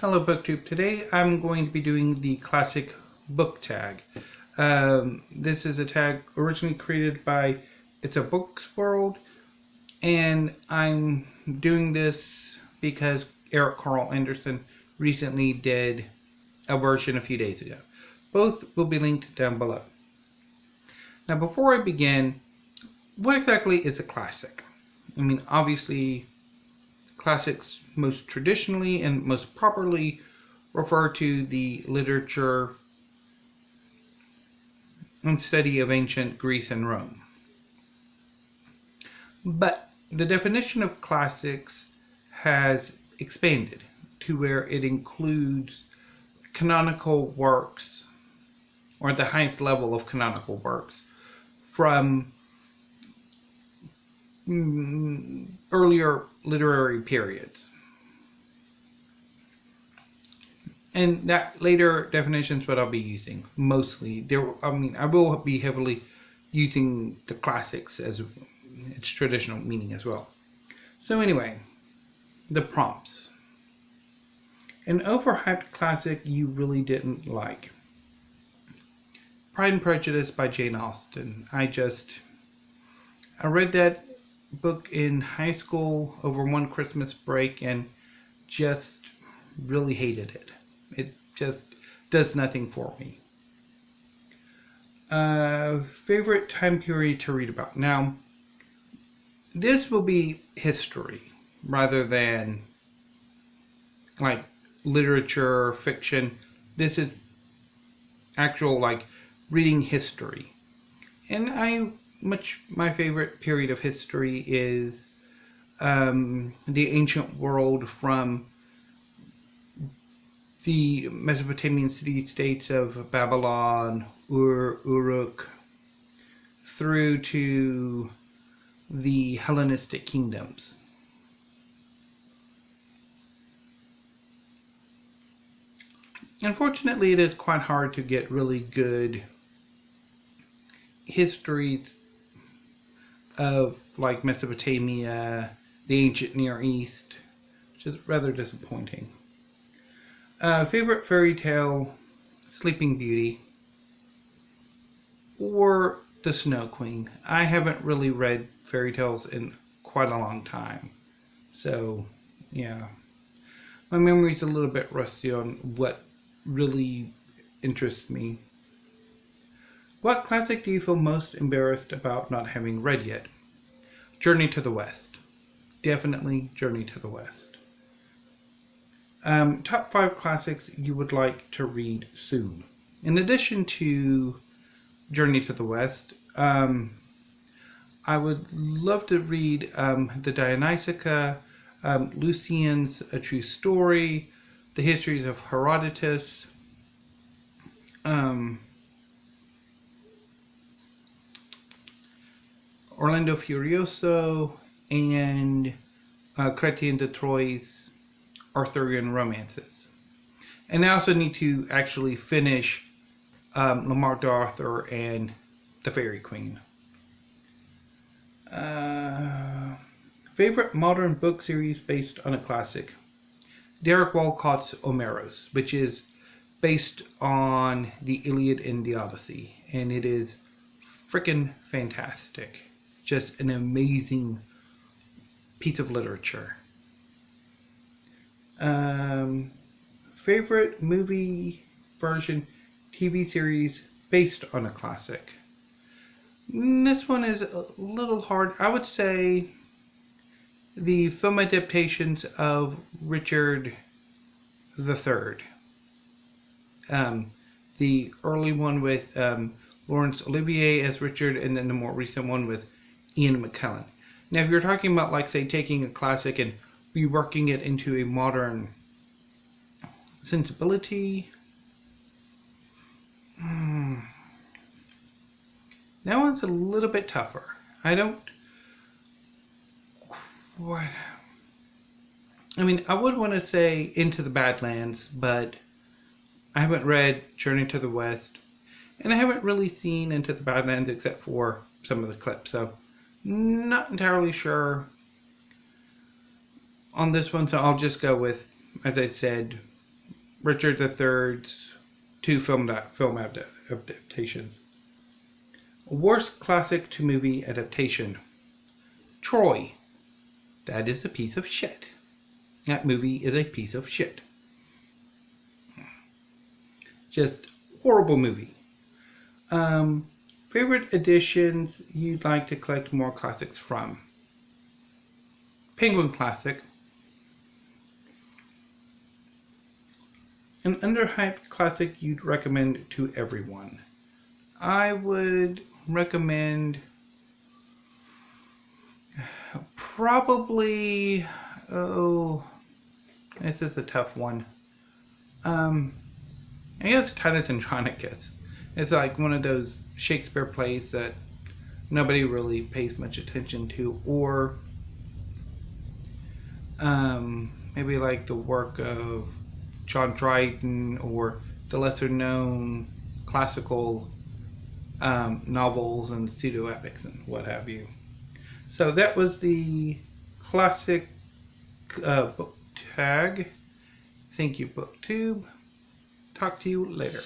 Hello BookTube. Today I'm going to be doing the classic book tag. This is a tag originally created by It's a Books World, and I'm doing this because Eric Carl Anderson recently did a version a few days ago. Both will be linked down below. Now before I begin, what exactly is a classic? I mean, obviously classics most traditionally and most properly refer to the literature and study of ancient Greece and Rome. But the definition of classics has expanded to where it includes canonical works, or the highest level of canonical works, from earlier literary periods. And that later definition is what I'll be using mostly. I will be heavily using the classics as its traditional meaning as well. So anyway, the prompts. An overhyped classic you really didn't like. Pride and Prejudice by Jane Austen. I read that book in high school over one Christmas break and just really hated it. It just does nothing for me. Favorite time period to read about. Now, this will be history rather than like literature, fiction. This is actual reading history. And my favorite period of history is the ancient world from the Mesopotamian city-states of Babylon, Uruk, through to the Hellenistic kingdoms. Unfortunately, it is quite hard to get really good histories of Mesopotamia, the ancient Near East, which is rather disappointing. Favorite fairy tale, Sleeping Beauty, or The Snow Queen. I haven't really read fairy tales in quite a long time, so yeah, my memory's a little bit rusty on what really interests me. What classic do you feel most embarrassed about not having read yet? Journey to the West. Definitely Journey to the West. Top 5 classics you would like to read soon. In addition to Journey to the West, I would love to read the Dionysiaca, Lucian's A True Story, the Histories of Herodotus, Orlando Furioso, and Chrétien de Troyes' Arthurian romances. And I also need to actually finish Lamar d'Arthur and the Fairy Queen. Favorite modern book series based on a classic? Derek Walcott's Omeros, which is based on the Iliad and the Odyssey, and it is freaking fantastic. Just an amazing piece of literature. Favorite movie version TV series based on a classic? This one is a little hard. I would say the film adaptations of Richard III. The early one with Laurence Olivier as Richard, and then the more recent one with Ian McKellen. Now, if you're talking about, say, taking a classic and reworking it into a modern sensibility, that one's a little bit tougher. I would want to say Into the Badlands, but I haven't read Journey to the West, and I haven't really seen Into the Badlands except for some of the clips, so not entirely sure on this one, so I'll just go with, as I said, Richard III's two film adaptations. Worst classic to movie adaptation. Troy. That is a piece of shit. That movie is a piece of shit. Just horrible movie. Favorite editions you'd like to collect more classics from? Penguin Classic. An underhyped classic you'd recommend to everyone. I would recommend probably, this is a tough one. I guess Titus Andronicus. It's like one of those Shakespeare plays that nobody really pays much attention to, or maybe like the work of John Dryden, or the lesser known classical novels and pseudo epics and what have you. So that was the classic book tag. Thank you, BookTube. Talk to you later.